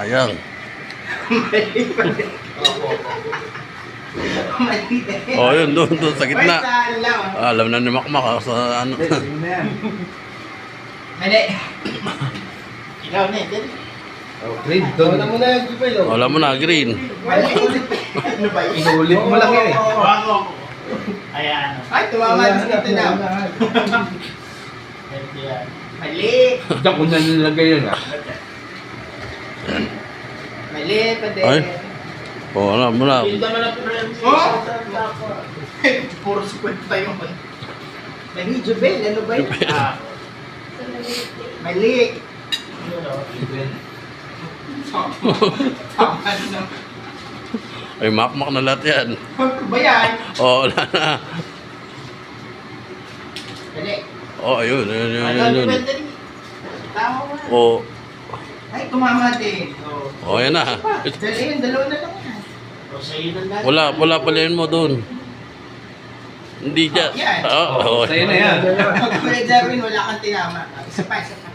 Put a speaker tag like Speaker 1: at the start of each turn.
Speaker 1: Sayang. Oh, yun, doon sa gitna. Alam na ni Makmak sa ano.
Speaker 2: Mali. Ikaw na eh.
Speaker 3: Green, doon. Alam mo na yung Gipay, oh.
Speaker 1: Alam mo na, green.
Speaker 2: Mali. Ano ba yun?
Speaker 3: Inulit mo lang yan eh.
Speaker 2: Ayan. Ay, tumaman sa ito na. Mali.
Speaker 3: Diyan ko na nilagay yun ah.
Speaker 2: Mali, pwede.
Speaker 1: Ay. Oh, alam mo na.
Speaker 2: Oh! Puro 50 tayo mo. Mali, Jubel. Ano ba yun? Mali.
Speaker 1: Ay, Makmak na lahat yan.
Speaker 2: Ano ba yan?
Speaker 1: Oh, wala na.
Speaker 2: Mali.
Speaker 1: Oh, ayun, ayun, ayun,
Speaker 2: Ano,
Speaker 1: ayun.
Speaker 2: depende rin. Tama ba?
Speaker 1: Oh,
Speaker 2: Ay, tumama din.
Speaker 1: oh, yan na.
Speaker 2: Dali yun, dalawa na lang yan. O, sa'yo na lang.
Speaker 1: Wala pala mo doon. Hindi dyan.
Speaker 2: Yan.
Speaker 1: Oh, oh.
Speaker 3: Sa'yo na yan.
Speaker 2: Pag Kuya Jerwin, wala kang tinama. Isa pa, isa pa.